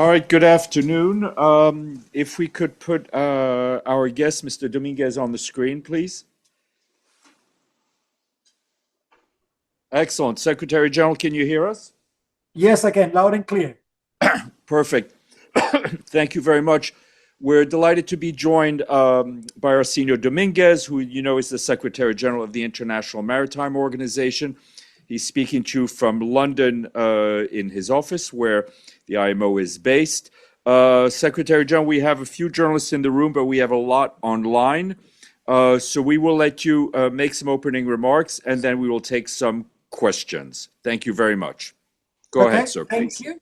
All right, good afternoon. If we could put our guest, Mr. Dominguez, on the screen, please. Excellent. Secretary General, can you hear us? Yes, I can, loud and clear. Perfect. Thank you very much. We're delighted to be joined by Arsenio Dominguez, who you know is the Secretary General of the International Maritime Organization. He's speaking to you from London in his office, where the IMO is based. Secretary General, we have a few journalists in the room, but we have a lot online. So we will let you make some opening remarks, and then we will take some questions. Thank you very much. Go ahead, sir, please. Thank you.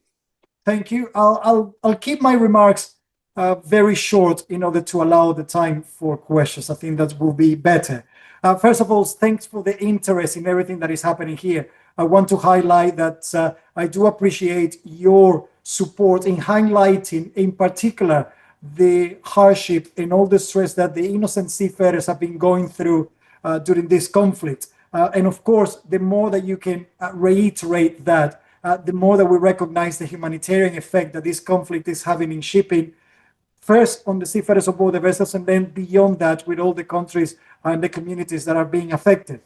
Thank you. I'll keep my remarks very short in order to allow the time for questions. I think that will be better. First of all, thanks for the interest in everything that is happening here. I want to highlight that I do appreciate your support in highlighting, in particular, the hardship and all the stress that the innocent seafarers have been going through during this conflict. And of course, the more that you can reiterate that, the more that we recognize the humanitarian effect that this conflict is having in shipping, first on the seafarers aboard the vessels, and then beyond that with all the countries and the communities that are being affected.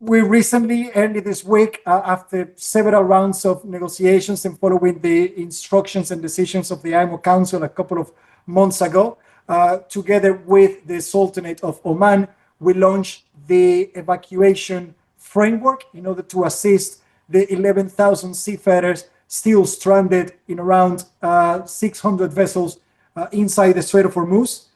We recently, early this week, after several rounds of negotiations and following the instructions and decisions of the IMO Council a couple of months ago, together with the Sultanate of Oman, we launched the evacuation framework in order to assist the 11,000 seafarers still stranded in around 600 vessels inside the Strait of Hormuz.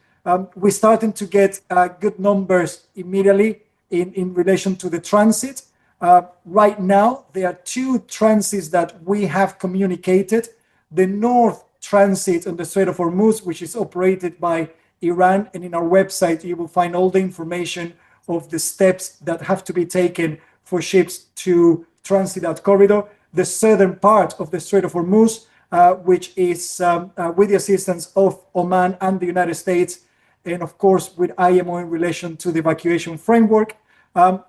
We're starting to get good numbers immediately in relation to the transit. Right now, there are two transits that we have communicated. The north transit on the Strait of Hormuz, which is operated by Iran, and in our website, you will find all the information of the steps that have to be taken for ships to transit that corridor. The southern part of the Strait of Hormuz, which is with the assistance of Oman and the United States, and of course with IMO in relation to the evacuation framework.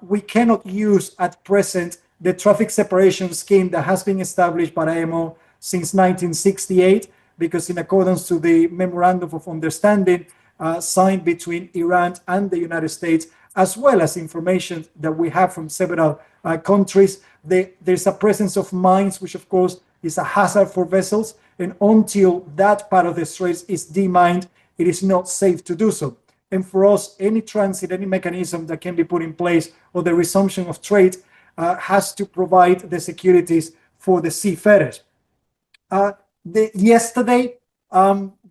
We cannot use at present the traffic separation scheme that has been established by IMO since 1968, because in accordance to the Memorandum of Understanding signed between Iran and the United States, as well as information that we have from several countries, there's a presence of mines, which of course is a hazard for vessels, and until that part of the straits is demined, it is not safe to do so. And for us, any transit, any mechanism that can be put in place or the resumption of trade has to provide the securities for the seafarers. Yesterday,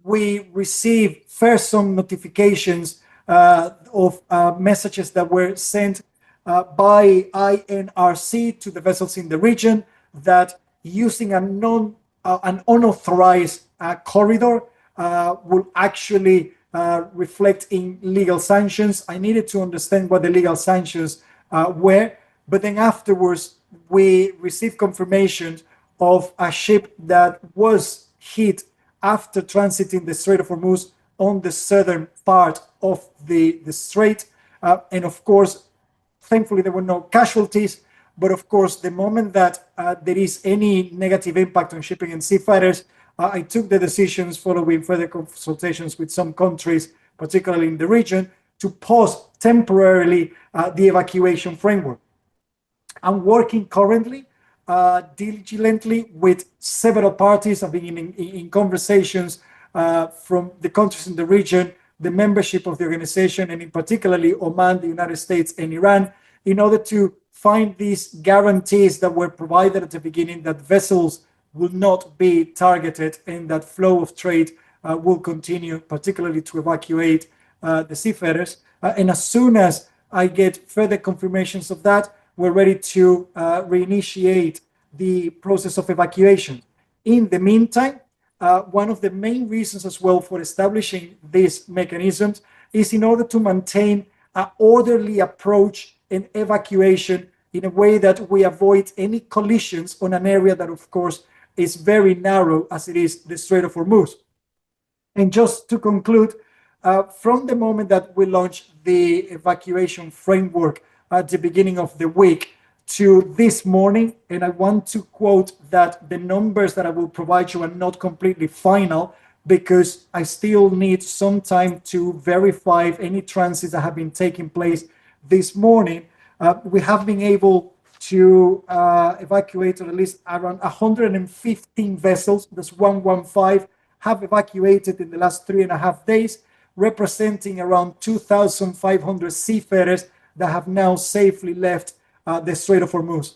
we received first some notifications of messages that were sent by INRC to the vessels in the region that using an unauthorized corridor will actually reflect in legal sanctions. I needed to understand what the legal sanctions were, but then afterwards we received confirmation of a ship that was hit after transiting the Strait of Hormuz on the southern part of the strait. And of course, thankfully there were no casualties, but of course, the moment that there is any negative impact on shipping and seafarers, I took the decisions following further consultations with some countries, particularly in the region, to pause temporarily the evacuation framework. I'm working currently diligently with several parties. I've been in conversations from the countries in the region, the membership of the organization, and in particularly Oman, the United States, and Iran, in order to find these guarantees that were provided at the beginning that vessels will not be targeted and that flow of trade will continue, particularly to evacuate the seafarers. And as soon as I get further confirmations of that, we're ready to reinitiate the process of evacuation. In the meantime, one of the main reasons as well for establishing these mechanisms is in order to maintain an orderly approach in evacuation in a way that we avoid any collisions on an area that, of course, is very narrow as it is the Strait of Hormuz. And just to conclude, from the moment that we launched the evacuation framework at the beginning of the week, to this morning, and I want to quote that the numbers that I will provide you are not completely final because I still need some time to verify any transits that have been taking place this morning. We have been able to evacuate at least around 115 vessels, that's 115, have evacuated in the last 3.5 days, representing around 2,500 seafarers that have now safely left the Strait of Hormuz.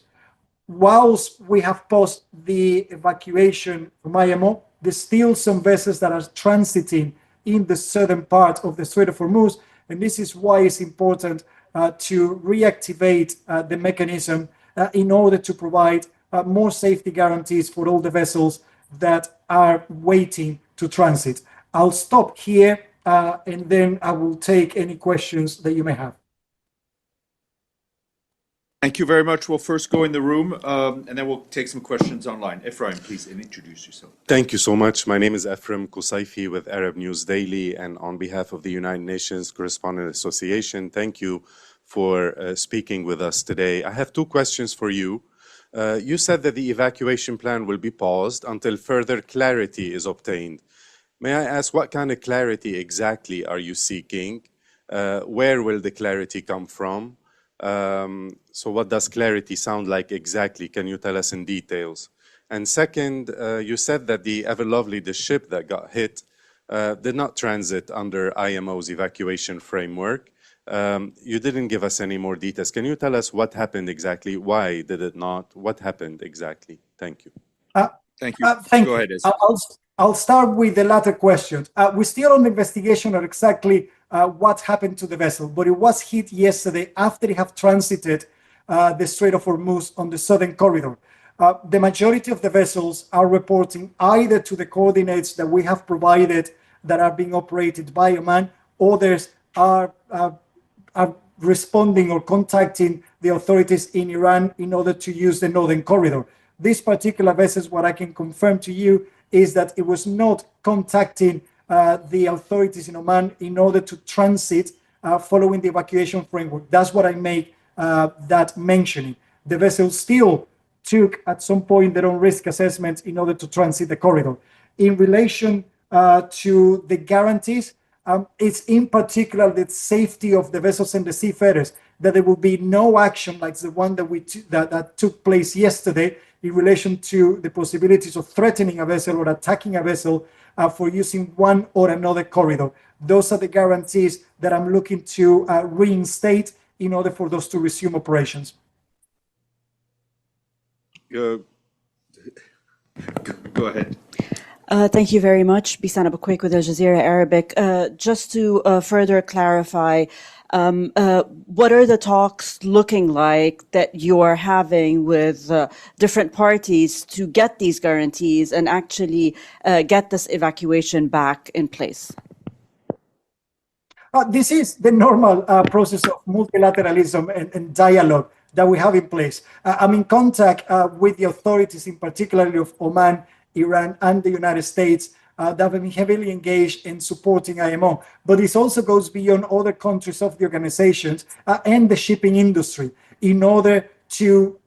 Whilst we have paused the evacuation from IMO, there's still some vessels that are transiting in the southern part of the Strait of Hormuz, and this is why it's important to reactivate the mechanism in order to provide more safety guarantees for all the vessels that are waiting to transit. I'll stop here and then I will take any questions that you may have. Thank you very much. We'll first go in the room, and then we'll take some questions online. Ephraim, please introduce yourself. Thank you so much. My name is Ephraim Kusaifi with Arab News Daily, and on behalf of the United Nations Correspondent Association, thank you for speaking with us today. I have two questions for you. You said that the evacuation plan will be paused until further clarity is obtained. May I ask what kind of clarity exactly are you seeking? Where will the clarity come from? So what does clarity sound like exactly? Can you tell us in details? And second, you said that the Ever Lovely, the ship that got hit, did not transit under IMO's evacuation framework. You didn't give us any more details. Can you tell us what happened exactly? Why did it not? What happened exactly? Thank you. Thank you. Go ahead, Ezra. I'll start with the latter question. We're still on the investigation on exactly what happened to the vessel, but it was hit yesterday after it have transited the Strait of Hormuz on the southern corridor. The majority of the vessels are reporting either to the coordinates that we have provided that are being operated by Oman, others are responding or contacting the authorities in Iran in order to use the northern corridor. This particular vessel, what I can confirm to you is that it was not contacting the authorities in Oman in order to transit following the evacuation framework. That's what I make that mentioning. The vessel still took at some point their own risk assessments in order to transit the corridor. In relation to the guarantees, it's in particular the safety of the vessels and the seafarers, that there will be no action like the one that took place yesterday in relation to the possibilities of threatening a vessel or attacking a vessel for using one or another corridor. Those are the guarantees that I'm looking to reinstate in order for those to resume operations. Go ahead. Thank you very much. Bisan Abu Quaik with Al Jazeera Arabic. Just to further clarify, what are the talks looking like that you are having with different parties to get these guarantees and actually get this evacuation back in place? This is the normal process of multilateralism and dialogue that we have in place. I'm in contact with the authorities, in particularly of Oman, Iran, and the United States that have been heavily engaged in supporting IMO. But this also goes beyond other countries of the organizations and the shipping industry in order to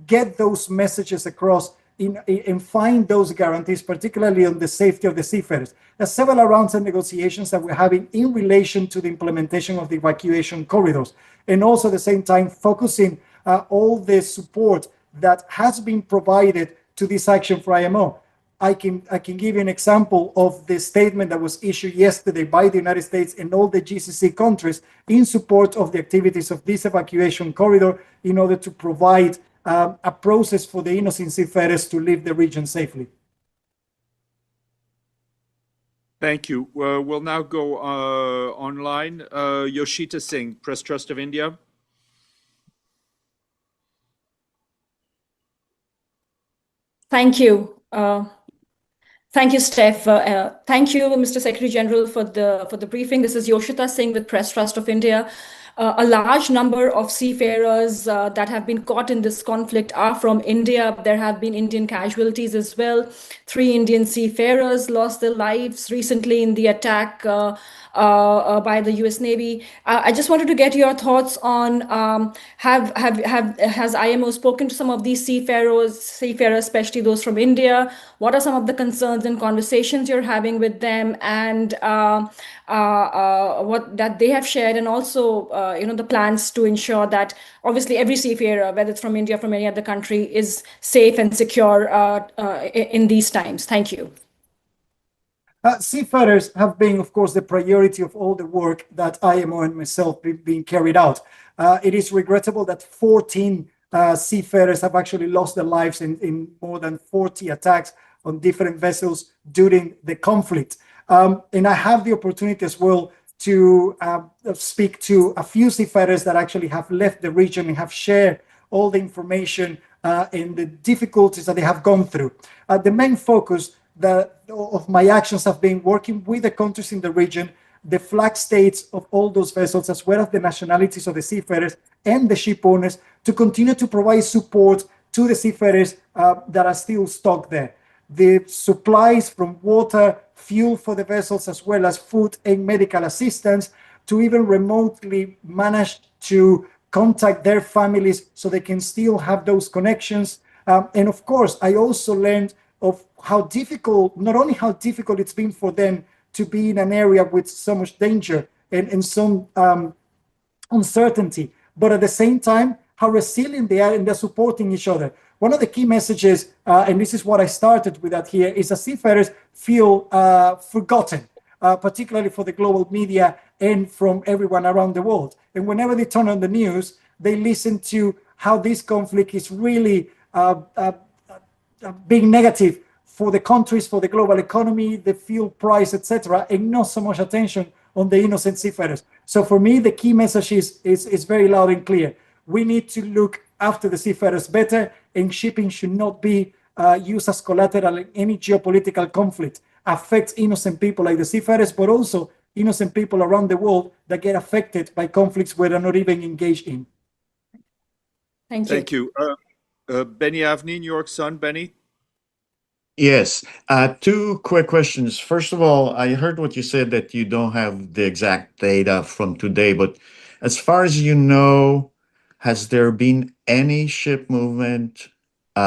get those messages across and find those guarantees, particularly on the safety of the seafarers. There's several rounds of negotiations that we're having in relation to the implementation of the evacuation corridors, and also at the same time focusing all the support that has been provided to this action for IMO. I can give you an example of the statement that was issued yesterday by the United States and all the GCC countries in support of the activities of this evacuation corridor in order to provide a process for the innocent seafarers to leave the region safely. Thank you. We'll now go online. Yoshita Singh, Press Trust of India. Thank you. Thank you, Steph. Thank you, Mr. Secretary General, for the briefing. This is Yoshita Singh with Press Trust of India. a large number of seafarers that have been caught in this conflict are from India. There have been Indian casualties as well. 3 Indian seafarers lost their lives recently in the attack by the U.S. Navy. I just wanted to get your thoughts on has IMO spoken to some of these seafarers, especially those from India? What are some of the concerns and conversations you're having with them, and what that they have shared, and also the plans to ensure that obviously every seafarer, whether it's from India or from any other country, is safe and secure in these times. Thank you. Seafarers have been, of course, the priority of all the work that IMO and myself being carried out. It is regrettable that 14 seafarers have actually lost their lives in more than 40 attacks on different vessels during the conflict. And I have the opportunity as well to speak to a few seafarers that actually have left the region and have shared all the information and the difficulties that they have gone through. The main focus of my actions have been working with the countries in the region, the flag states of all those vessels, as well as the nationalities of the seafarers and the ship owners, to continue to provide support to the seafarers that are still stuck there. The supplies from water, fuel for the vessels, as well as food and medical assistance, to even remotely manage to contact their families so they can still have those connections. And of course, I also learned of how difficult, not only how difficult it's been for them to be in an area with so much danger and some uncertainty, but at the same time, how resilient they are and they're supporting each other. One of the key messages, and this is what I started with that here, is that seafarers feel forgotten, particularly for the global media and from everyone around the world. And whenever they turn on the news, they listen to how this conflict is really being negative for the countries, for the global economy, the fuel price, etc., and not so much attention on the innocent seafarers. So for me, the key message is very loud and clear. We need to look after the seafarers better, and shipping should not be used as collateral in any geopolitical conflict. Affects innocent people like the seafarers, but also innocent people around the world that get affected by conflicts where they're not even engaged in. Thank you. Thank you. Benny Avni, New York Sun. Benny? Yes. Two quick questions. First of all, I heard what you said that you don't have the exact data from today, but as far as you know, has there been any ship movement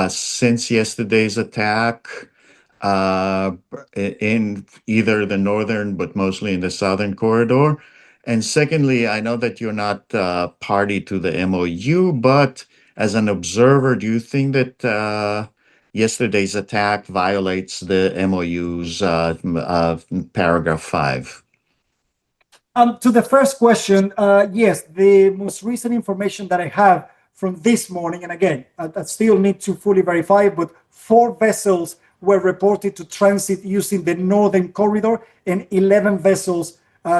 since yesterday's attack in either the northern, but mostly in the southern corridor? And secondly, I know that you're not party to the MOU, but as an observer, do you think that yesterday's attack violates the MOU's paragraph 5? To the first question, yes, the most recent information that I have from this morning, and again, I still need to fully verify, but 4 vessels were reported to transit using the northern corridor, and 11 vessels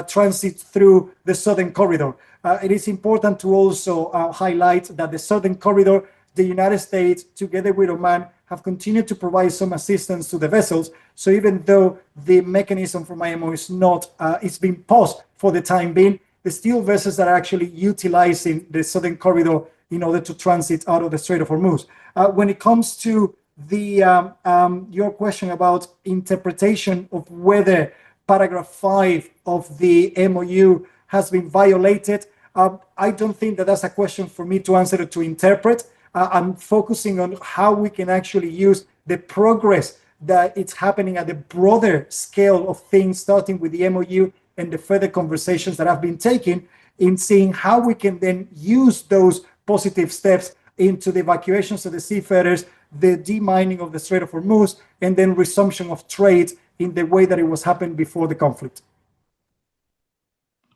transit through the southern corridor. It is important to also highlight that the southern corridor, the United States, together with Oman, have continued to provide some assistance to the vessels. So even though the mechanism from IMO is not, it's been paused for the time being, the still vessels that are actually utilizing the southern corridor in order to transit out of the Strait of Hormuz. When it comes to your question about interpretation of whether paragraph 5 of the MOU has been violated, I don't think that that's a question for me to answer or to interpret. I'm focusing on how we can actually use the progress that it's happening at the broader scale of things, starting with the MOU and the further conversations that have been taken, in seeing how we can then use those positive steps into the evacuations of the seafarers, the demining of the Strait of Hormuz, and then resumption of trade in the way that it was happening before the conflict.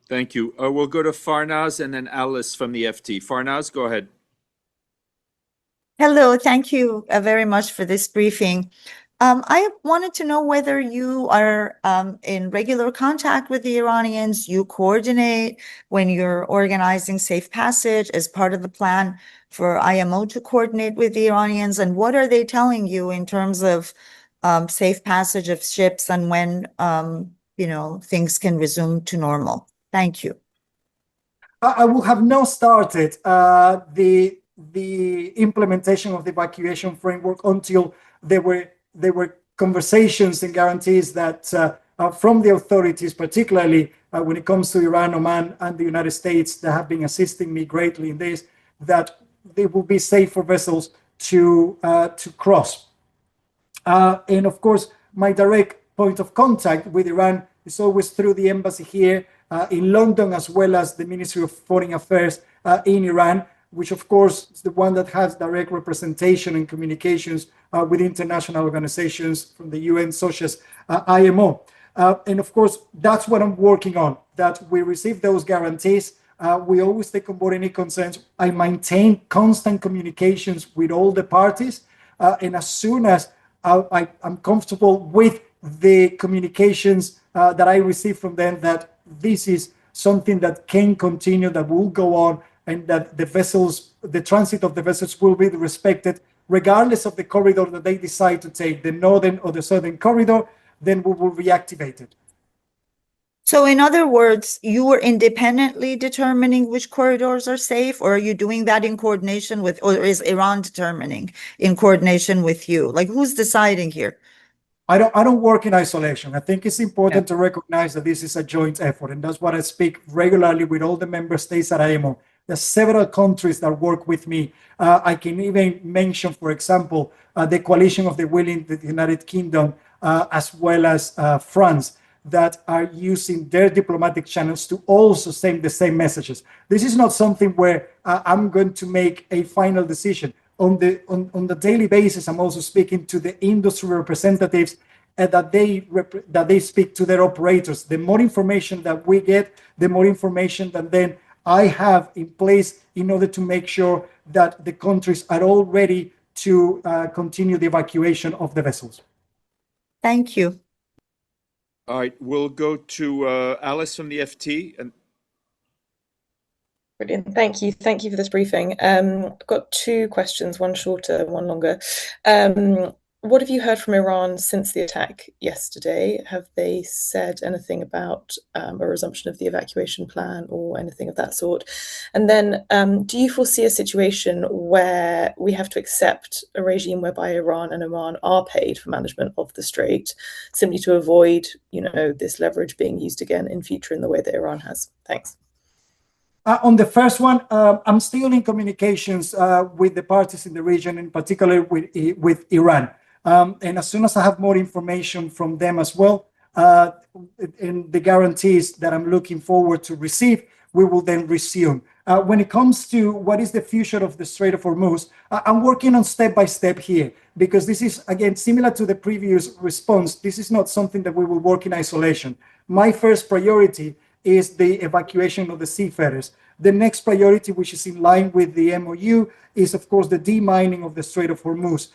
Thank you. We'll go to Farnaz and then Alice from the FT. Farnaz, go ahead. Hello, thank you very much for this briefing. I wanted to know whether you are in regular contact with the Iranians, you coordinate when you're organizing safe passage as part of the plan for IMO to coordinate with the Iranians, and what are they telling you in terms of safe passage of ships and when things can resume to normal? Thank you. I will have not started the implementation of the evacuation framework until there were conversations and guarantees that from the authorities, particularly when it comes to Iran, Oman, and the United States, that have been assisting me greatly in this, that it will be safe for vessels to cross. And of course, my direct point of contact with Iran is always through the embassy here in London, as well as the Ministry of Foreign Affairs in Iran, which of course is the one that has direct representation and communications with international organizations from the UN, such as IMO. And of course, that's what I'm working on, that we receive those guarantees. We always take on board any concerns. I maintain constant communications with all the parties. And as soon as I'm comfortable with the communications that I receive from them, that this is something that can continue, that will go on, and that the transit of the vessels will be respected, regardless of the corridor that they decide to take, the northern or the southern corridor, then we will reactivate it. So in other words, you are independently determining which corridors are safe, or are you doing that in coordination with, or is Iran determining in coordination with you? Like, who's deciding here? I don't work in isolation. I think it's important to recognize that this is a joint effort, and that's what I speak regularly with all the member states at IMO. There's several countries that work with me. I can even mention, for example, the Coalition of the Willing, the United Kingdom, as well as France, that are using their diplomatic channels to also send the same messages. This is not something where I'm going to make a final decision. On the daily basis, I'm also speaking to the industry representatives that they speak to their operators. The more information that we get, the more information that then I have in place in order to make sure that the countries are all ready to continue the evacuation of the vessels. Thank you. All right, we'll go to Alice from the FT. And Brilliant. Thank you. Thank you for this briefing. I've got two questions, one shorter, one longer. What have you heard from Iran since the attack yesterday? Have they said anything about a resumption of the evacuation plan or anything of that sort? And then do you foresee a situation where we have to accept a regime whereby Iran and Oman are paid for management of the strait, simply to avoid, this leverage being used again in future in the way that Iran has? Thanks. On the first one, I'm still in communications with the parties in the region, in particular with Iran. And as soon as I have more information from them as well, and the guarantees that I'm looking forward to receive, we will then resume. When it comes to what is the future of the Strait of Hormuz, I'm working on step by step here, because this is, again, similar to the previous response. This is not something that we will work in isolation. My first priority is the evacuation of the seafarers. The next priority, which is in line with the MOU, is of course the demining of the Strait of Hormuz.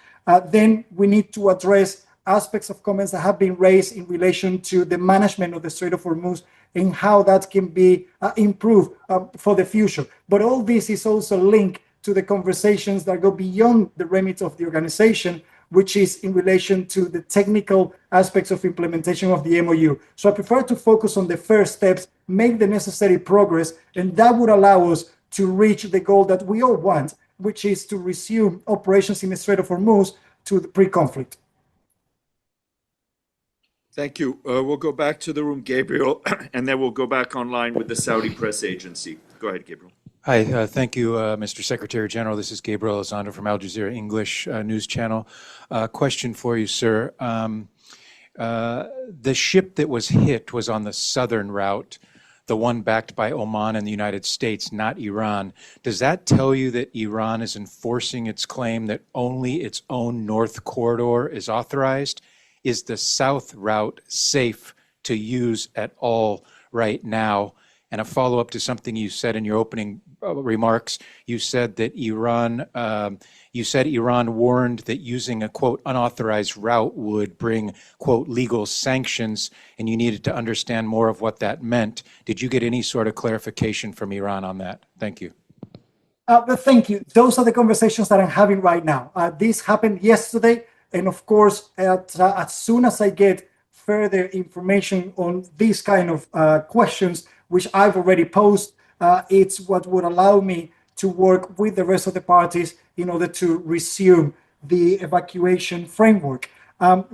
Then we need to address aspects of comments that have been raised in relation to the management of the Strait of Hormuz and how that can be improved for the future. But all this is also linked to the conversations that go beyond the remit of the organization, which is in relation to the technical aspects of implementation of the MOU. So I prefer to focus on the first steps, make the necessary progress, and that would allow us to reach the goal that we all want, which is to resume operations in the Strait of Hormuz to the pre-conflict. thank you. We'll go back to the room, Gabriel, and then we'll go back online with the Saudi press agency. Go ahead, Gabriel. Hi, thank you, Mr. Secretary General. This is Gabriel Elizondo from Al Jazeera English News Channel. Question for you, sir. The ship that was hit was on the southern route, the one backed by Oman and the United States, not Iran. Does that tell you that Iran is enforcing its claim that only its own north corridor is authorized? Is the south route safe to use at all right now? And a follow-up to something you said in your opening remarks, you said that Iran warned that using a, quote, unauthorized route would bring, quote, legal sanctions, and you needed to understand more of what that meant. Did you get any sort of clarification from Iran on that? Thank you. Thank you. Those are the conversations that I'm having right now. This happened yesterday, and of course, as soon as I get further information on these kind of questions, which I've already posed, it's what would allow me to work with the rest of the parties in order to resume the evacuation framework.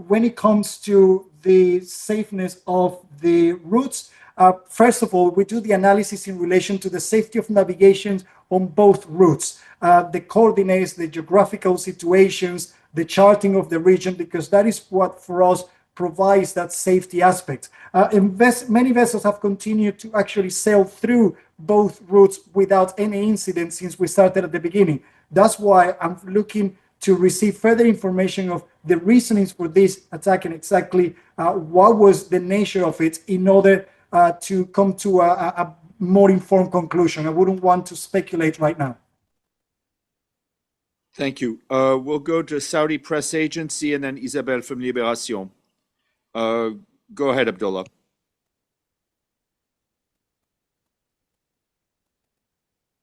When it comes to the safeness of the routes, first of all, we do the analysis in relation to the safety of navigation on both routes, the coordinates, the geographical situations, the charting of the region, because that is what for us provides that safety aspect. Many vessels have continued to actually sail through both routes without any incident since we started at the beginning. That's why I'm looking to receive further information of the reasonings for this attack and exactly what was the nature of it in order to come to a more informed conclusion. I wouldn't want to speculate right now. Thank you. We'll go to Saudi Press Agency and then Isabelle from Libération. Go ahead, Abdullah.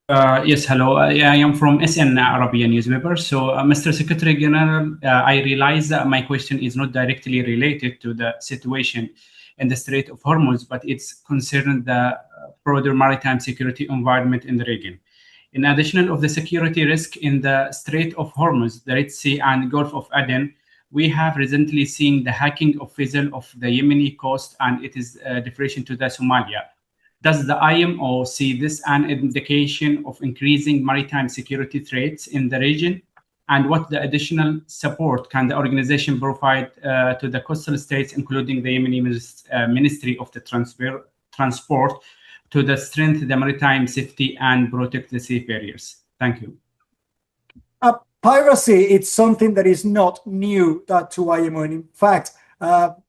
Yes, hello. I am from SN Arabian newspaper. So, Mr. Secretary General, I realize that my question is not directly related to the situation in the Strait of Hormuz, but it's concerned the broader maritime security environment in the region. In addition of the security risk in the Strait of Hormuz, the Red Sea and Gulf of Aden, we have recently seen the hacking of vessels of the Yemeni coast, and it is different to the Somalia. Does the IMO see this an indication of increasing maritime security threats in the region? And what the additional support can the organization provide to the coastal states, including the Yemeni Ministry of the Transport, to strengthen the maritime safety and protect the seafarers? Thank you. Piracy, it's something that is not new to IMO. And in fact,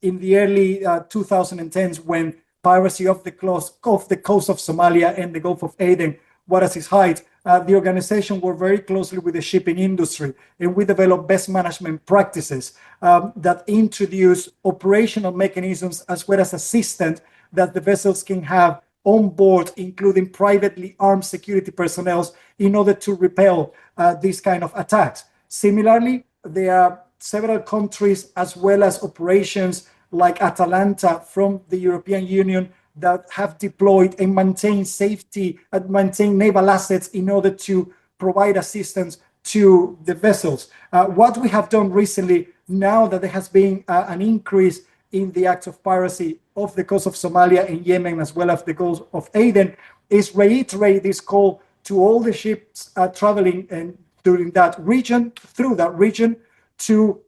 in the early 2010s, when piracy off the coast of Somalia and the Gulf of Aden was at its height, the organization worked very closely with the shipping industry, and we developed best management practices that introduce operational mechanisms as well as assistance that the vessels can have on board, including privately armed security personnel, in order to repel these kind of attacks. Similarly, there are several countries as well as operations like Atalanta from the European Union that have deployed and maintain safety and maintain naval assets in order to provide assistance to the vessels. What we have done recently, now that there has been an increase in the acts of piracy off the coast of Somalia and Yemen, as well as the Gulf of Aden, is reiterate this call to all the ships traveling and during that region, through that region, to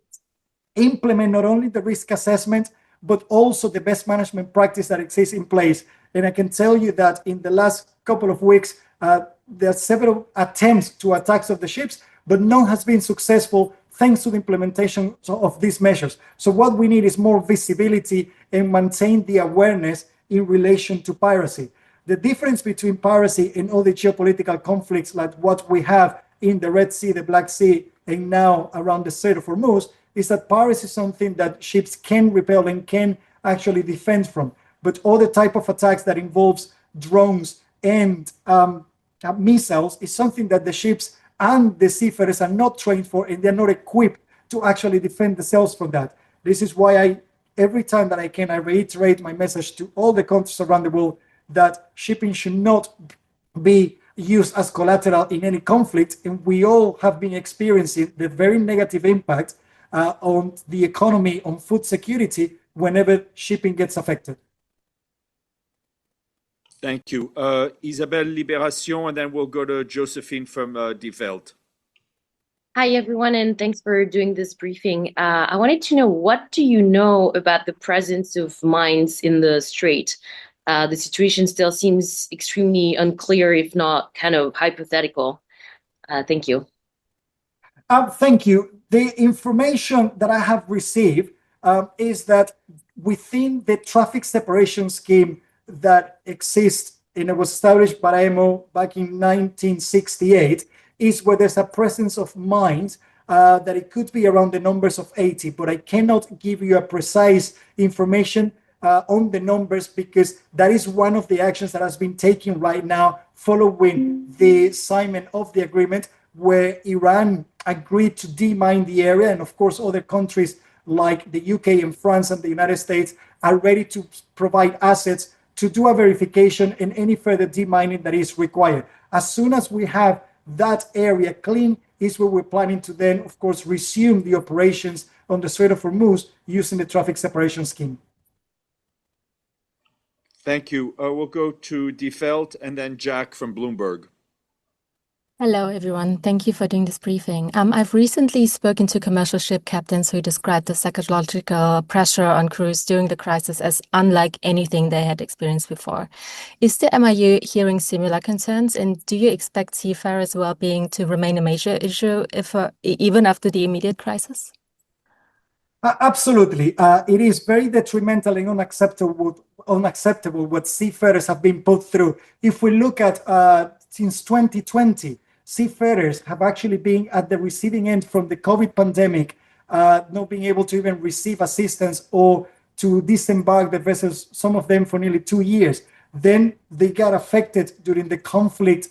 implement not only the risk assessment, but also the best management practice that exists in place. And I can tell you that in the last couple of weeks, there are several attempts to attacks of the ships, but none has been successful thanks to the implementation of these measures. So what we need is more visibility and maintain the awareness in relation to piracy. The difference between piracy and all the geopolitical conflicts like what we have in the Red Sea, the Black Sea, and now around the Strait of Hormuz is that piracy is something that ships can repel and can actually defend from. But other type of attacks that involves drones and missiles is something that the ships and the seafarers are not trained for, and they're not equipped to actually defend themselves from that. This is why every time that I can, I reiterate my message to all the countries around the world that shipping should not be used as collateral in any conflict. And we all have been experiencing the very negative impact on the economy, on food security, whenever shipping gets affected. Thank you. Isabelle, Libération, and then we'll go to Josephine from Die Welt. Hi, everyone, and thanks for doing this briefing. I wanted to know, what do you know about the presence of mines in the Strait? The situation still seems extremely unclear, if not kind of hypothetical. Thank you. Thank you. The information that I have received is that within the traffic separation scheme that exists and it was established by IMO back in 1968, is where there's a presence of mines that it could be around the numbers of 80, but I cannot give you a precise information on the numbers because that is one of the actions that has been taken right now following the signing of the agreement where Iran agreed to demine the area, and of course other countries like the UK and France and the United States are ready to provide assets to do a verification and any further demining that is required. As soon as we have that area clean is where we're planning to then, of course, resume the operations on the Strait of Hormuz using the traffic separation scheme. Thank you. We'll go to Defeld and then Jack from Bloomberg. Hello, everyone. Thank you for doing this briefing. I've recently spoken to commercial ship captains who described the psychological pressure on crews during the crisis as unlike anything they had experienced before. Is the MIU hearing similar concerns, and do you expect seafarers' well-being to remain a major issue even after the immediate crisis? Absolutely. It is very detrimental and unacceptable what seafarers have been put through. If we look at since 2020, seafarers have actually been at the receiving end from the COVID pandemic, not being able to even receive assistance or to disembark the vessels, some of them for nearly 2 years. Then they got affected during the conflict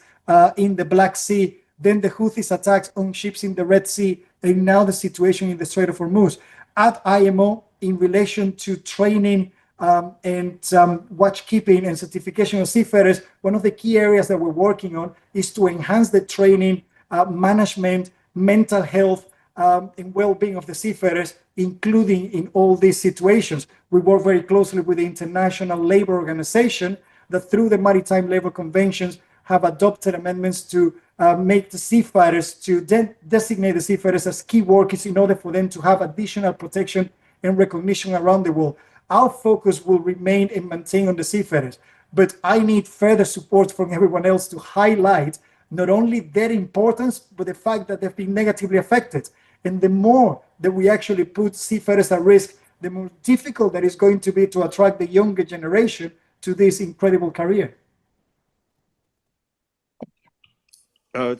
in the Black Sea, then the Houthis attacks on ships in the Red Sea, and now the situation in the Strait of Hormuz. At IMO, in relation to training and watchkeeping and certification of seafarers, one of the key areas that we're working on is to enhance the training, management, mental health, and well-being of the seafarers, including in all these situations. We work very closely with the International Labour Organization that through the Maritime Labour Conventions have adopted amendments to make the seafarers, to designate the seafarers as key workers in order for them to have additional protection and recognition around the world. Our focus will remain and maintain on the seafarers, but I need further support from everyone else to highlight not only their importance, but the fact that they've been negatively affected. And the more that we actually put seafarers at risk, the more difficult that is going to be to attract the younger generation to this incredible career.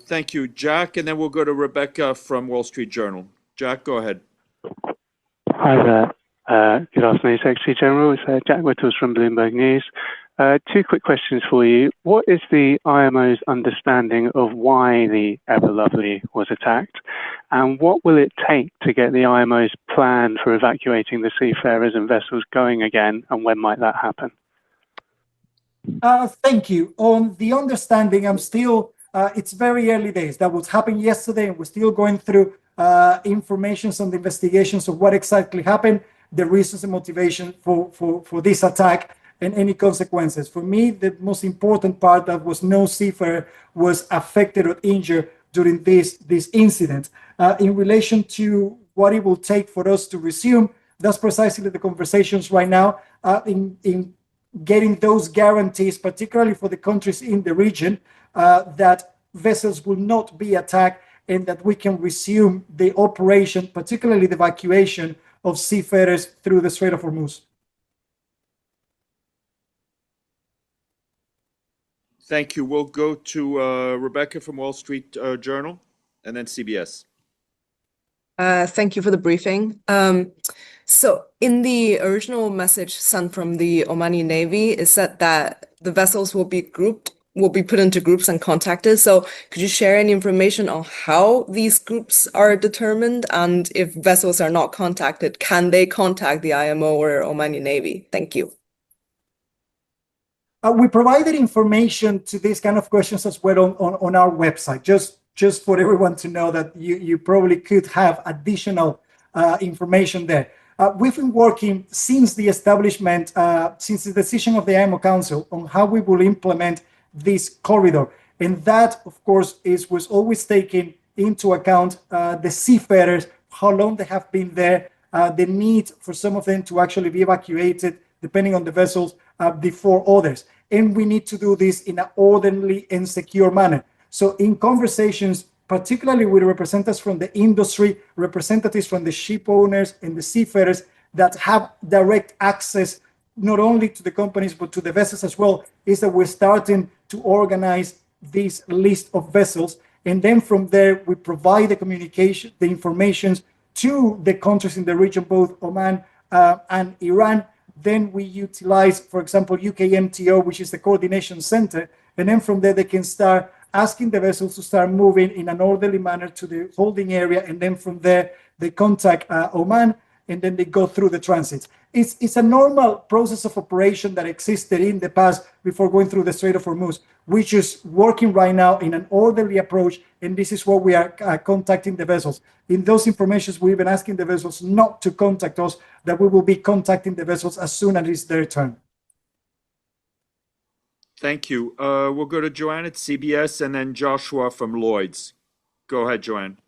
Thank you, Jack. And then we'll go to Rebecca from Wall Street Journal. Jack, go ahead. Hi there. Good afternoon, Secretary General. It's Jack Whittles from Bloomberg News. Two quick questions for you. What is the IMO's understanding of why the Ever Lovely was attacked? And what will it take to get the IMO's plan for evacuating the seafarers and vessels going again? And when might that happen? Thank you. On the understanding, it's very early days. That was happened yesterday, and we're still going through information on the investigations of what exactly happened, the reasons and motivation for this attack, and any consequences. For me, the most important part that was no seafarer was affected or injured during this incident. In relation to what it will take for us to resume, that's precisely the conversations right now in getting those guarantees, particularly for the countries in the region, that vessels will not be attacked and that we can resume the operation, particularly the evacuation of seafarers through the Strait of Hormuz. Thank you. We'll go to Rebecca from Wall Street Journal and then CBS. Thank you for the briefing. So in the original message sent from the Omani Navy, it said that the vessels will be put into groups and contacted. So could you share any information on how these groups are determined? And if vessels are not contacted, can they contact the IMO or Omani Navy? Thank you. We provided information to these kind of questions as well on our website, just for everyone to know that you probably could have additional information there. We've been working since the establishment, since the decision of the IMO Council on how we will implement this corridor. And that, of course, was always taking into account the seafarers, how long they have been there, the need for some of them to actually be evacuated, depending on the vessels, before others. And we need to do this in an orderly and secure manner. So in conversations, particularly with representatives from the industry, representatives from the ship owners and the seafarers that have direct access not only to the companies but to the vessels as well, is that we're starting to organize this list of vessels. And then from there, we provide the communication, the information to the countries in the region, both Oman and Iran. Then we utilize, for example, UKMTO, which is the coordination center. And then from there, they can start asking the vessels to start moving in an orderly manner to the holding area. And then from there, they contact Oman, and then they go through the transits. It's a normal process of operation that existed in the past before going through the Strait of Hormuz. We're just working right now in an orderly approach, and this is what we are contacting the vessels. In those informations, we've been asking the vessels not to contact us, that we will be contacting the vessels as soon as it's their turn. Thank you. We'll go to Joanne at CBS and then Joshua from Lloyd's. Go ahead, Joanne.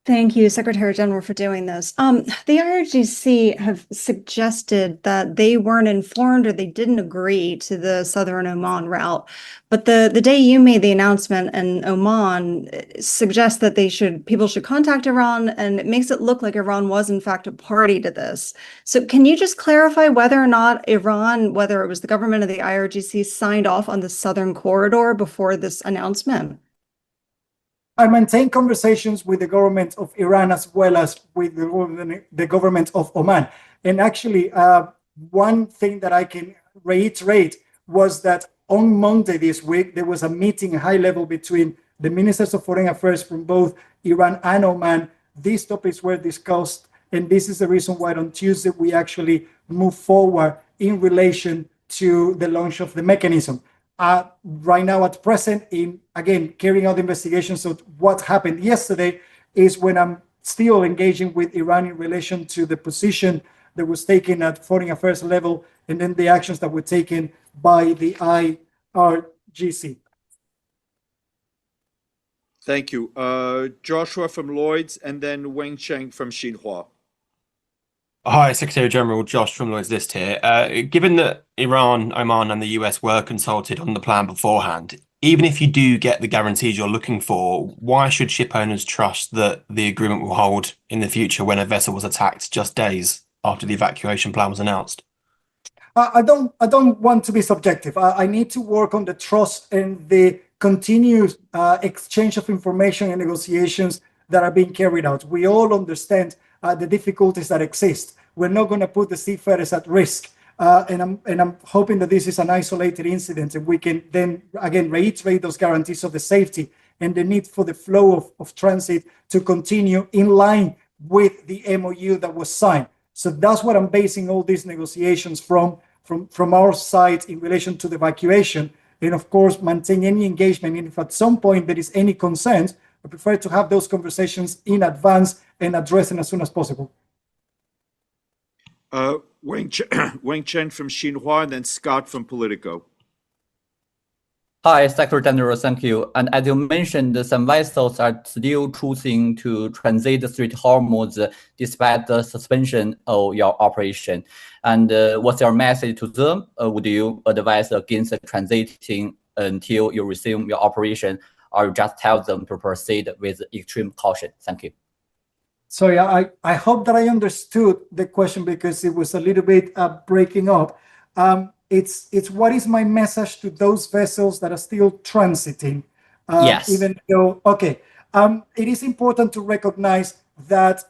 Thank you, Secretary General, for doing this. The IRGC have suggested that they weren't informed or they didn't agree to the Southern Oman route. But the day you made the announcement in Oman suggests that people should contact Iran, and it makes it look like Iran was in fact a party to this. So can you just clarify whether or not Iran, whether it was the government or the IRGC, signed off on the Southern Corridor before this announcement? I maintain conversations with the government of Iran as well as with the government of Oman. And actually, one thing that I can reiterate was that on Monday this week, there was a meeting high level between the ministers of foreign affairs from both Iran and Oman. These topics were discussed, and this is the reason why on Tuesday we actually move forward in relation to the launch of the mechanism. Right now at present, again, carrying out investigations of what happened yesterday is when I'm still engaging with Iran in relation to the position that was taken at foreign affairs level and then the actions that were taken by the IRGC. Thank you. Joshua from Lloyd's and then Weng Cheng from Xinhua. Hi, Secretary General Josh from Lloyd's List here. Given that Iran, Oman, and the US were consulted on the plan beforehand, even if you do get the guarantees you're looking for, why should ship owners trust that the agreement will hold in the future when a vessel was attacked just days after the evacuation plan was announced? I don't want to be subjective. I need to work on the trust and the continuous exchange of information and negotiations that are being carried out. We all understand the difficulties that exist. We're not going to put the seafarers at risk. And I'm hoping that this is an isolated incident and we can then, again, reiterate those guarantees of the safety and the need for the flow of transit to continue in line with the MOU that was signed. So that's what I'm basing all these negotiations from our side in relation to the evacuation. And of course, maintain any engagement. And if at some point there is any concerns, I prefer to have those conversations in advance and address them as soon as possible. Weng Chen from Xinhua and then Scott from Politico. Hi, Secretary General, thank you. And as you mentioned, some vessels are still choosing to transit the Strait of Hormuz despite the suspension of your operation. And what's your message to them? Would you advise against transiting until you resume your operation, or just tell them to proceed with extreme caution? Thank you. Sorry, I hope that I understood the question because it was a little bit breaking up. It's what is my message to those vessels that are still transiting? Yes. Even though, okay, it is important to recognize that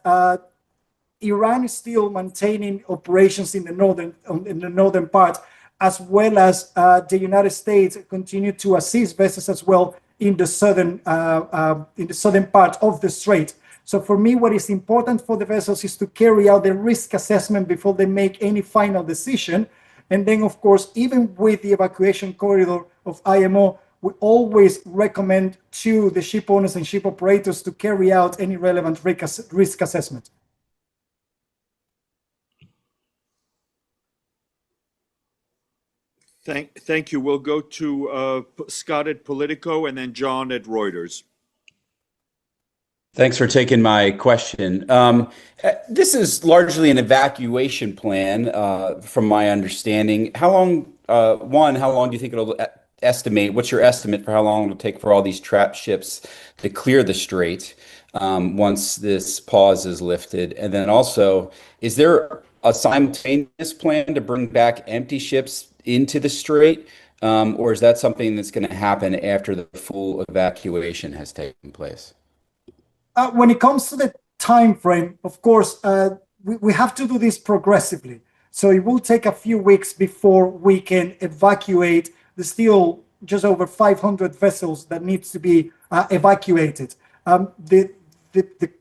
Iran is still maintaining operations in the northern part, as well as the United States continue to assist vessels as well in the southern part of the strait. So for me, what is important for the vessels is to carry out the risk assessment before they make any final decision. And then, of course, even with the evacuation corridor of IMO, we always recommend to the ship owners and ship operators to carry out any relevant risk assessment. Thank you. We'll go to Scott at Politico and then John at Reuters. Thanks for taking my question. This is largely an evacuation plan, from my understanding. How long do you think it'll estimate? What's your estimate for how long it'll take for all these trapped ships to clear the strait once this pause is lifted? And then also, is there a simultaneous plan to bring back empty ships into the strait, or is that something that's going to happen after the full evacuation has taken place? When it comes to the time frame, of course, we have to do this progressively. So it will take a few weeks before we can evacuate the still just over 500 vessels that needs to be evacuated. The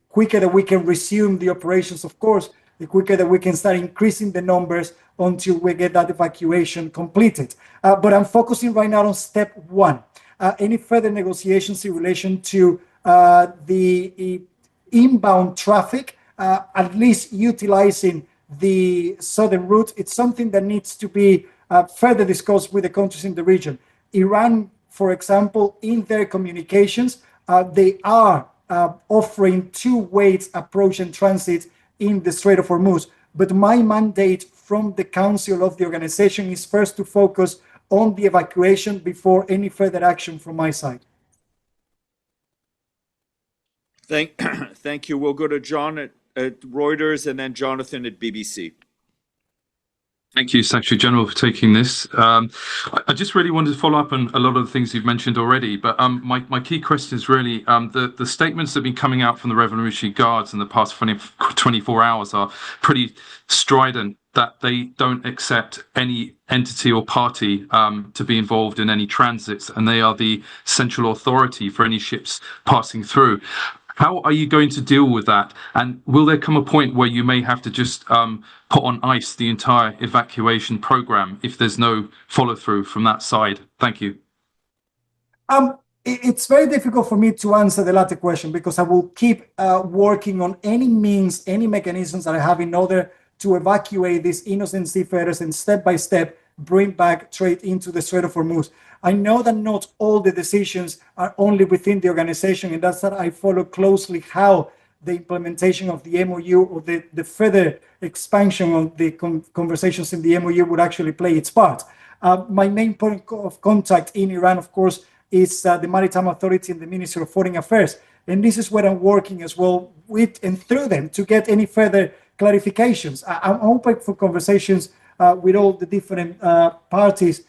quicker that we can resume the operations, of course, the quicker that we can start increasing the numbers until we get that evacuation completed. But I'm focusing right now on step one. Any further negotiations in relation to the inbound traffic, at least utilizing the southern route, it's something that needs to be further discussed with the countries in the region. Iran, for example, in their communications, they are offering two-way approach and transit in the Strait of Hormuz. But my mandate from the Council of the organization is first to focus on the evacuation before any further action from my side. Thank you. We'll go to John at Reuters and then Jonathan at BBC. Thank you, Secretary General, for taking this. I just really wanted to follow up on a lot of the things you've mentioned already, but my key question is really the statements that have been coming out from the Revolutionary Guards in the past 24 hours are pretty strident, that they don't accept any entity or party to be involved in any transits, and they are the central authority for any ships passing through. How are you going to deal with that? And will there come a point where you may have to just put on ice the entire evacuation program if there's no follow through from that side? Thank you. It's very difficult for me to answer the latter question because I will keep working on any means, any mechanisms that I have in order to evacuate these innocent seafarers and step by step bring back trade into the Strait of Hormuz. I know that not all the decisions are only within the organization, and that's that I follow closely how the implementation of the MOU or the further expansion of the conversations in the MOU would actually play its part. My main point of contact in Iran, of course, is the Maritime Authority and the Ministry of Foreign Affairs. And this is where I'm working as well with and through them to get any further clarifications. I'm open for conversations with all the different parties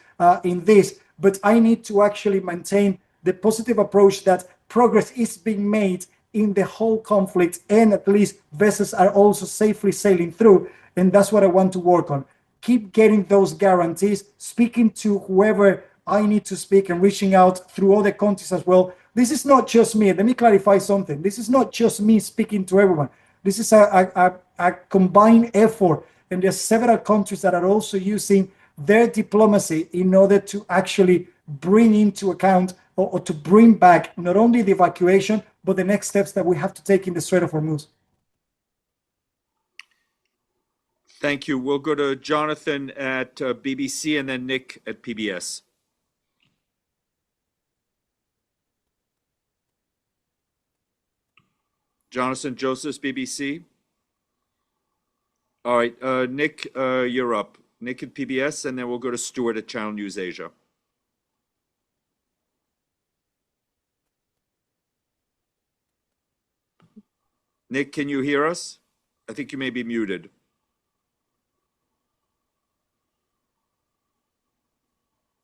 in this, but I need to actually maintain the positive approach that progress is being made in the whole conflict, and at least vessels are also safely sailing through, and that's what I want to work on. Keep getting those guarantees, speaking to whoever I need to speak and reaching out through other countries as well. This is not just me. Let me clarify something. This is not just me speaking to everyone. This is a combined effort, and there's several countries that are also using their diplomacy in order to actually bring into account or to bring back not only the evacuation, but the next steps that we have to take in the Strait of Hormuz. Thank you. We'll go to Jonathan at BBC and then Nick at PBS. Jonathan Josephs, BBC. All right, Nick, you're up. Nick at PBS, and then we'll go to Stuart at Channel News Asia. Nick, can you hear us? I think you may be muted.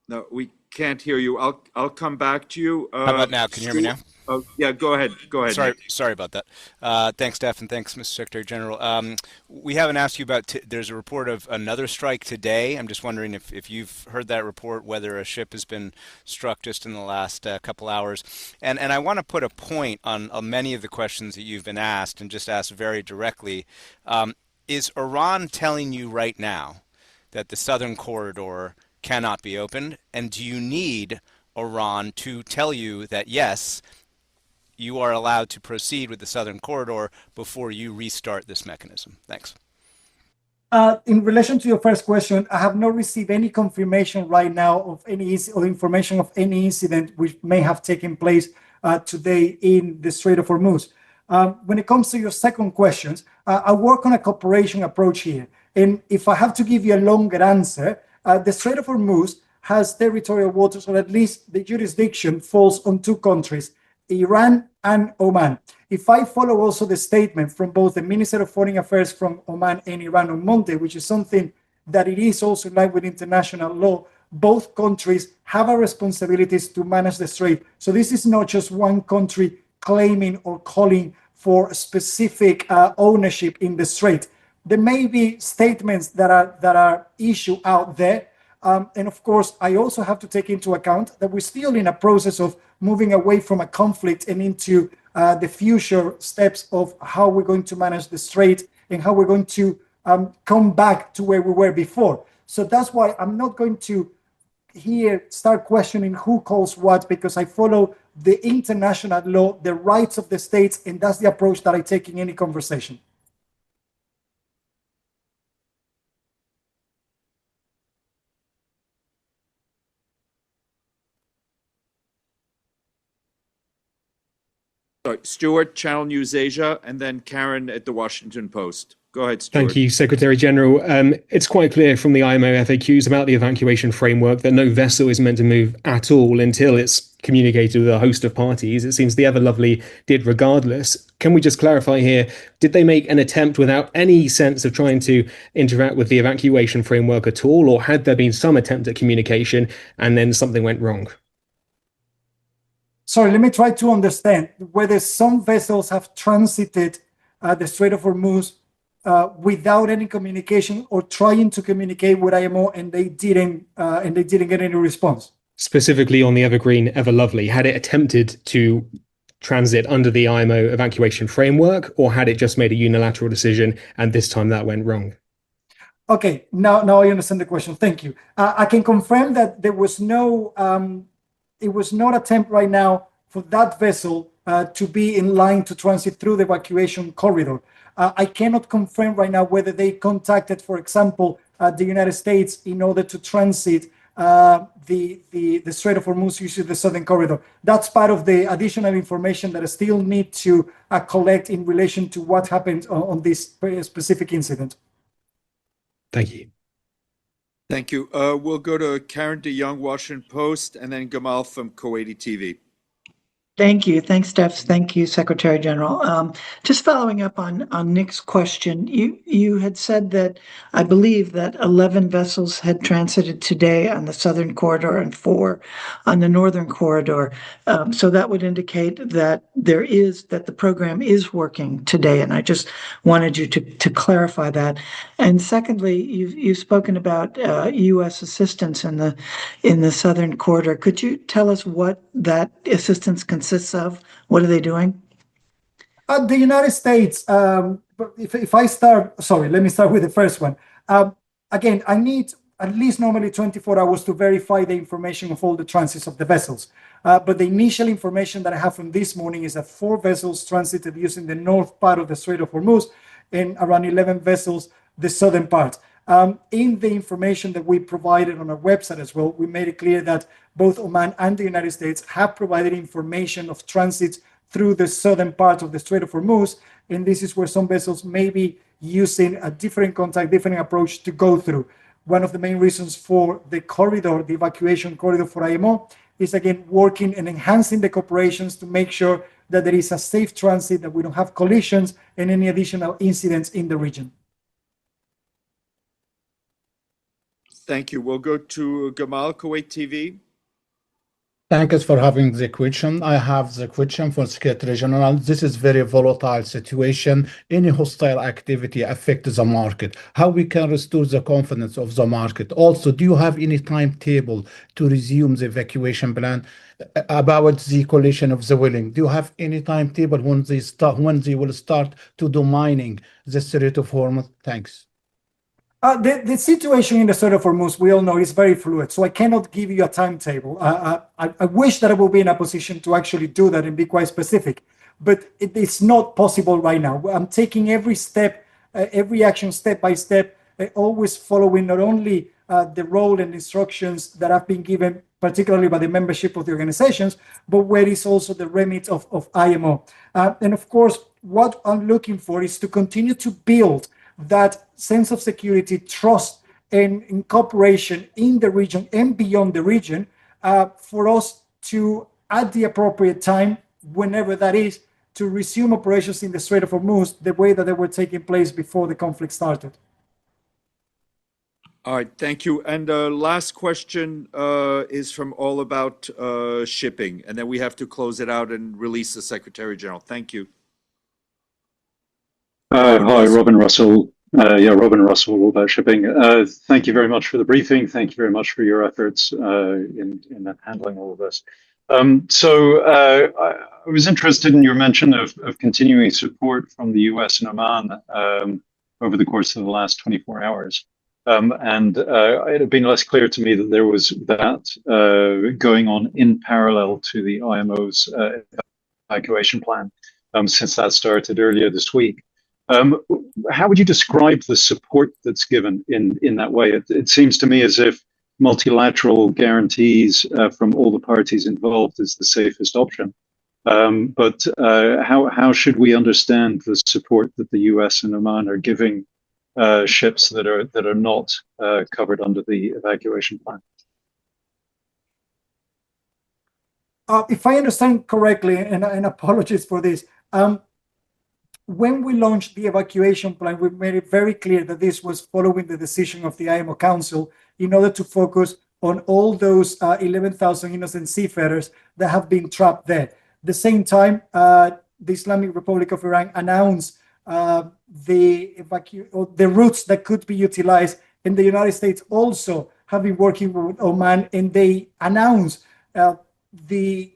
No, we can't hear you. I'll come back to you. How about now? Can you hear me now? Oh, yeah, go ahead. Go ahead. Sorry about that. Thanks, Steph, and thanks, Mr. Secretary General. We haven't asked you about. There's a report of another strike today. I'm just wondering if you've heard that report, whether a ship has been struck just in the last couple hours. And I want to put a point on many of the questions that you've been asked, and just ask very directly. Is Iran telling you right now that the southern corridor cannot be opened? And do you need Iran to tell you that, yes, you are allowed to proceed with the southern corridor before you restart this mechanism? Thanks. In relation to your first question, I have not received any confirmation right now of any information of any incident which may have taken place today in the Strait of Hormuz. When it comes to your second questions, I work on a cooperation approach here. And if I have to give you a longer answer, the Strait of Hormuz has territorial waters, or at least the jurisdiction falls on two countries, Iran and Oman. If I follow also the statement from both the Minister of Foreign Affairs from Oman and Iran on Monday, which is something that it is also in line with international law, both countries have a responsibilities to manage the strait. So this is not just one country claiming or calling for specific ownership in the strait. There may be statements that are issued out there. And of course, I also have to take into account that we're still in a process of moving away from a conflict and into the future steps of how we're going to manage the strait and how we're going to come back to where we were before. So that's why I'm not going to here start questioning who calls what, because I follow the international law, the rights of the states, and that's the approach that I take in any conversation. Sorry, Stuart, Channel News Asia, and then Karen at the Washington Post. Go ahead, Stuart. Thank you, Secretary General. It's quite clear from the IMO FAQs about the evacuation framework that no vessel is meant to move at all until it's communicated with a host of parties. It seems the Ever Lovely did regardless. Can we just clarify here, did they make an attempt without any sense of trying to interact with the evacuation framework at all, or had there been some attempt at communication and then something went wrong? Sorry, let me try to understand whether some vessels have transited the Strait of Hormuz without any communication, or trying to communicate with IMO and they didn't get any response. Specifically on the Evergreen Ever Lovely, had it attempted to transit under the IMO evacuation framework, or had it just made a unilateral decision and this time that went wrong? Okay, now I understand the question. Thank you. I can confirm that there was no, it was not attempt right now for that vessel to be in line to transit through the evacuation corridor. I cannot confirm right now whether they contacted, for example, the United States in order to transit the Strait of Hormuz using the southern corridor. That's part of the additional information that I still need to collect in relation to what happened on this specific incident. Thank you. Thank you. We'll go to Karen DeYoung, Washington Post, and then Gamal from Kuwaiti TV. Thank you. Thanks, Steph. Thank you, Secretary General. Just following up on Nick's question, you had said that I believe that 11 vessels had transited today on the southern corridor and 4 on the northern corridor. So that would indicate that that the program is working today, and I just wanted you to clarify that. And secondly, you've spoken about U.S. assistance in the southern corridor. Could you tell us what that assistance consists of? What are they doing? The United States, if I start, sorry, let me start with the first one. Again, I need at least normally 24 hours to verify the information of all the transits of the vessels. But the initial information that I have from this morning is that 4 vessels transited using the north part of the Strait of Hormuz, and around 11 vessels the southern part. In the information that we provided on our website as well, we made it clear that both Oman and the United States have provided information of transits through the southern part of the Strait of Hormuz, and this is where some vessels may be using a different contact, different approach to go through. One of the main reasons for the corridor, the evacuation corridor for IMO, is again working and enhancing the cooperations to make sure that there is a safe transit, that we don't have collisions and any additional incidents in the region. Thank you. We'll go to Gamal, Kuwait TV. Thanks for having the question. I have the question for Secretary General. This is very volatile situation. Any hostile activity affects the market. How we can restore the confidence of the market? Also, do you have any timetable to resume the evacuation plan? About the coalition of the willing, do you have any timetable when they will start to do mining the Strait of Hormuz? Thanks. The situation in the Strait of Hormuz, we all know, is very fluid, so I cannot give you a timetable. I wish that I will be in a position to actually do that and be quite specific, but it's not possible right now. I'm taking every step, every action step by step, always following not only the role and instructions that have been given, particularly by the membership of the organizations, but where is also the remit of IMO. And of course, what I'm looking for is to continue to build that sense of security, trust, and cooperation in the region and beyond the region, for us to, at the appropriate time, whenever that is, to resume operations in the Strait of Hormuz the way that they were taking place before the conflict started. All right, thank you. And last question is from All About Shipping, and then we have to close it out and release the Secretary General. Thank you. Hi, Robin Russell. Robin Russell, All About Shipping. Thank you very much for the briefing. Thank you very much for your efforts in handling all of this. I was interested in your mention of continuing support from the US and Oman over the course of the last 24 hours. And it had been less clear to me that there was that going on in parallel to the IMO's evacuation plan since that started earlier this week. How would you describe the support that's given in that way? It seems to me as if multilateral guarantees from all the parties involved is the safest option. But how should we understand the support that the US and Oman are giving ships that are not covered under the evacuation plan? If I understand correctly, and apologies for this, when we launched the evacuation plan, we made it very clear that this was following the decision of the IMO Council in order to focus on all those 11,000 innocent seafarers that have been trapped there. At the same time, the Islamic Republic of Iran announced the routes that could be utilized, and the United States also have been working with Oman, and they announced the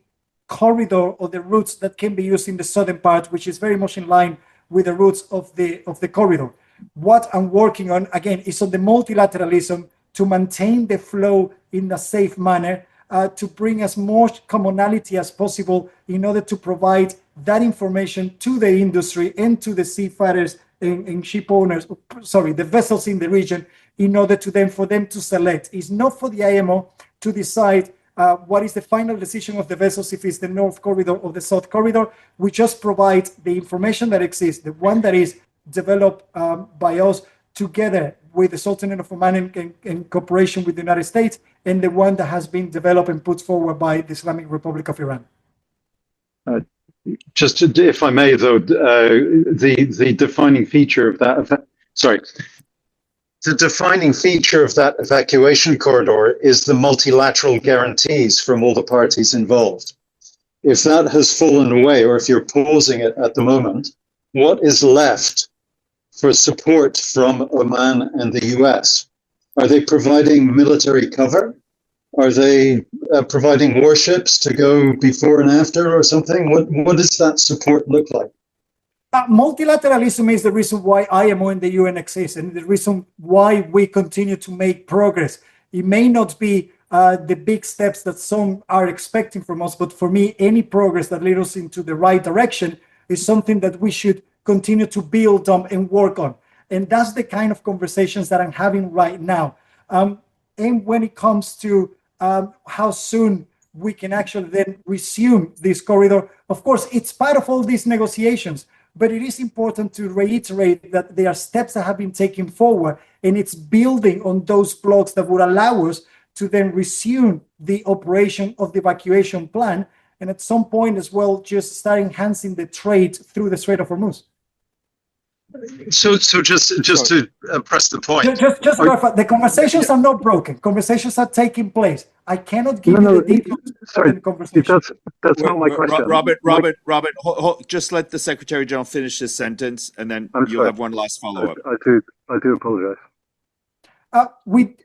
corridor or the routes that can be used in the southern part, which is very much in line with the routes of the corridor. What I'm working on, again, is on the multilateralism to maintain the flow in a safe manner, to bring as much commonality as possible in order to provide that information to the industry and to the seafarers and ship owners, the vessels in the region, in order for them to select. It's not for the IMO to decide what is the final decision of the vessels, if it's the North Corridor or the South Corridor. We just provide the information that exists, the one that is developed by us together with the Sultanate of Oman in cooperation with the United States, and the one that has been developed and put forward by the Islamic Republic of Iran. If I may, though, the defining feature of that, the defining feature of that evacuation corridor is the multilateral guarantees from all the parties involved. If that has fallen away, or if you're pausing it at the moment, what is left for support from Oman and the US? Are they providing military cover? Are they providing warships to go before and after or something? What does that support look like? Multilateralism is the reason why IMO and the UN exist, and the reason why we continue to make progress. It may not be the big steps that some are expecting from us, but for me, any progress that leads us into the right direction is something that we should continue to build on and work on. And that's the kind of conversations that I'm having right now. And when it comes to how soon we can actually then resume this corridor, of course, it's part of all these negotiations. But it is important to reiterate that there are steps that have been taken forward, and it's building on those blocks that would allow us to then resume the operation of the evacuation plan, and at some point as well, just start enhancing the trade through the Strait of Hormuz. So just to press the point. Just clarify, the conversations are not broken. Conversations are taking place. I cannot give you the details of the conversation. That's not my question. Robert, just let the Secretary General finish his sentence, and then you'll have one last follow-up. I do apologize.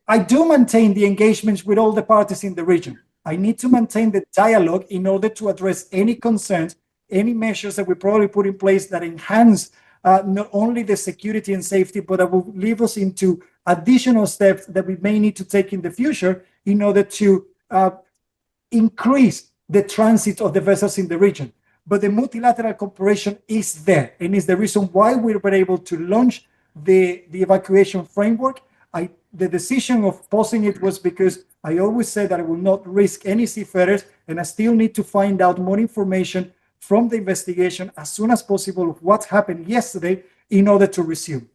I do maintain the engagements with all the parties in the region. I need to maintain the dialogue in order to address any concerns, any measures that we probably put in place that enhance not only the security and safety, but that will lead us into additional steps that we may need to take in the future in order to increase the transit of the vessels in the region. But the multilateral cooperation is there, and is the reason why we were able to launch the evacuation framework. The decision of pausing it was because I always said that I will not risk any seafarers, and I still need to find out more information from the investigation as soon as possible of what happened yesterday in order to resume.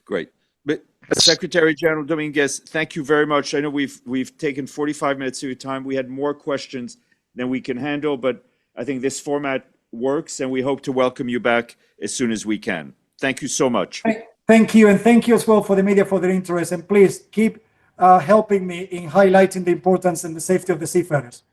Great. But Secretary General Dominguez, thank you very much. I know we've taken 45 minutes of your time. We had more questions than we can handle, but I think this format works, and we hope to welcome you back as soon as we can. Thank you so much. Thank you, and thank you as well for the media for their interest, and please keep helping me in highlighting the importance and the safety of the seafarers.